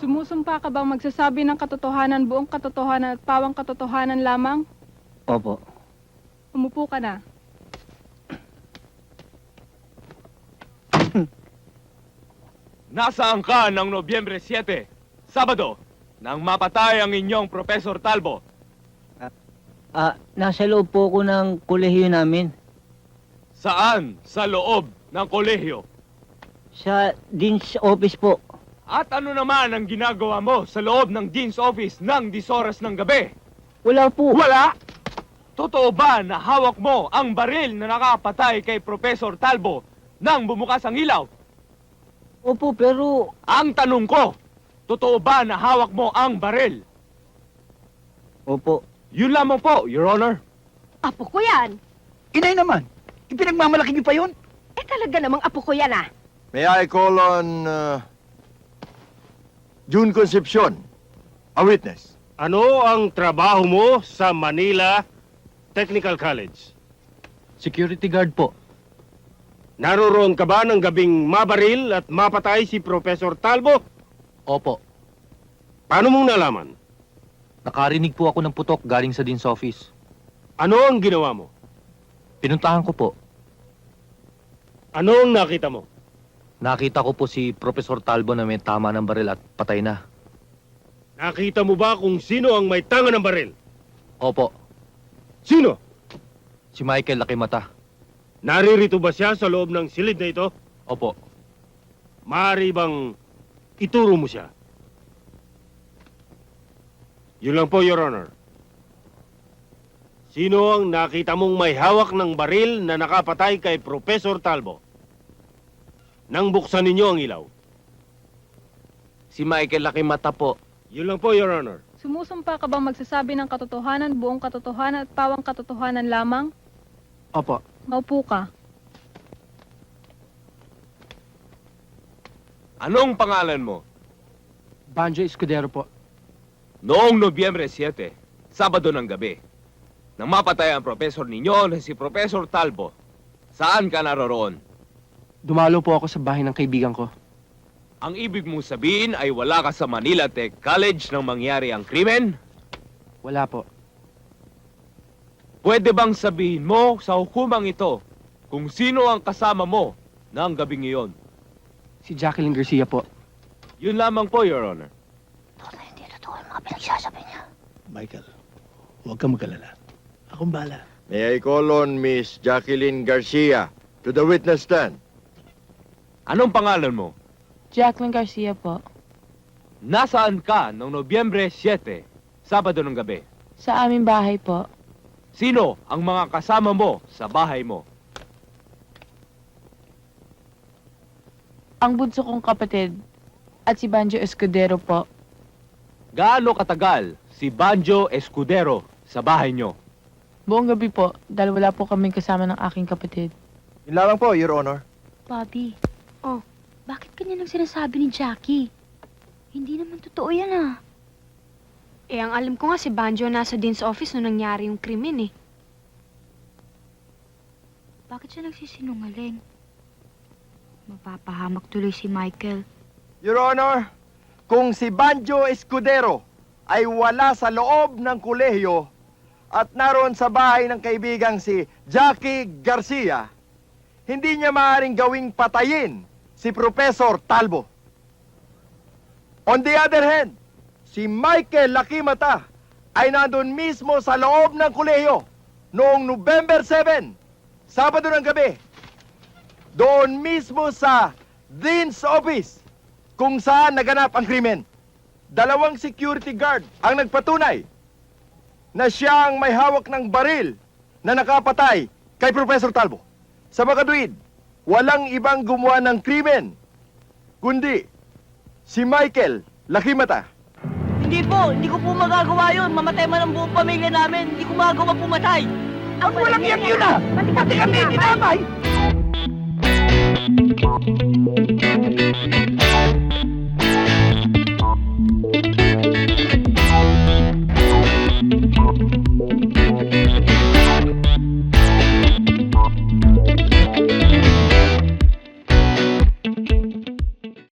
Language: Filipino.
Sumusumpa ka bang magsasabi ng katotohanan, buong katotohanan at pawang katotohanan lamang? Opo. Umupo ka na. Nasaan ka ng Nobyembre 7, Sabado, nang mapatay ang inyong Professor Talbo? Nasa loob po ako ng kolehiyo namin. Saan sa loob ng kolehiyo? Sa dean's office po. At ano naman ang ginagawa mo sa loob ng Dean's Office ng 10 oras ng gabi? Wala po. Wala! Totoo ba na hawak mo ang baril na nakapatay kay Professor Talbo nang bumukas ang ilaw? Opo, pero... Ang tanong ko, totoo ba na hawak mo ang baril? Opo. Yun lamang po, Your Honor. Apo ko yan. Inay naman, ipinagmamalaki niyo pa yun? Eh talaga namang apo ko yan ah. May I call on June Concepcion, a witness. Ano ang trabaho mo sa Manila Technical College? Security guard po. Naroroon ka ba ng gabing mabaril at mapatay si Professor Talbo? Opo. Paano mong nalaman? Nakarinig po ako ng putok galing sa Dean's office. Ano ang ginawa mo? Pinuntahan ko po. Ano ang nakita mo? Nakita ko po si Professor Talbo na may tama ng baril at patay na. Nakita mo ba kung sino ang may tanga ng baril? Opo. Sino? Si Michael Lakimata. Naririto ba siya sa loob ng silid na ito? Opo. Maaari bang ituro mo siya? Yun lang po, Your Honor. Sino ang nakita mong may hawak ng baril na nakapatay kay Professor Talbo? Nang buksan ninyo ang ilaw. Si Michael Lakimata po. Yun lang po, Your Honor. Sumusumpa ka bang magsasabi ng katotohanan, buong katotohanan at pawang katotohanan lamang? Opo. Maupo ka. Anong pangalan mo? Banjo Escudero po. Noong Nobyembre 7, Sabado ng gabi, nang mapatay ang professor ninyo na si Professor Talbo, saan ka naroroon? Dumalo po ako sa bahay ng kaibigan ko. Ang ibig mong sabihin ay wala ka sa Manila Tech College nang mangyari ang krimen? Wala po. Pwede bang sabihin mo sa hukumang ito kung sino ang kasama mo ng gabing iyon? Si Jacqueline Garcia po. Yun lamang po, Your Honor. Hindi totoo yung mga pinagsasabi niya. Michael, huwag kang mag-alala. Akong bahala. May I call on Miss Jacqueline Garcia to the witness stand. Anong pangalan mo? Jacqueline Garcia po. Nasaan ka noong Nobyembre 7, Sabado ng gabi? Sa aming bahay po. Sino ang mga kasama mo sa bahay mo? Ang bunso kong kapatid at si Banjo Escudero po. Gaano katagal si Banjo Escudero sa bahay nyo? Buong gabi po, dahil wala po kaming kasama ng aking kapatid. Yun lamang po, Your Honor. Bobby, bakit ganyan ang sinasabi ni Jackie? Hindi naman totoo yan ah. Eh, ang alam ko nga si Banjo nasa Dean's office nung nangyari yung krimen eh. Bakit siya nagsisinungaling? Mapapahamak tuloy si Michael. Your Honor, kung si Banjo Escudero ay wala sa loob ng kolehiyo at naroon sa bahay ng kaibigang si Jackie Garcia, hindi niya maaaring gawing patayin si Professor Talbo. On the other hand, si Michael Lakimata ay nandun mismo sa loob ng kolehiyo noong November 7, Sabado ng gabi. Doon mismo sa Dean's office kung saan naganap ang krimen. 2 security guard ang nagpatunay na siya ang may hawak ng baril na nakapatay kay Professor Talbo. Sa makaduwid, walang ibang gumawa ng krimen, kundi si Michael Lakimata. Hindi ko po magagawa yun. Mamatay man ang buong pamilya namin. Hindi ko magagawa pumatay. Ang walang iyak yun ah! Pati kami dinamay!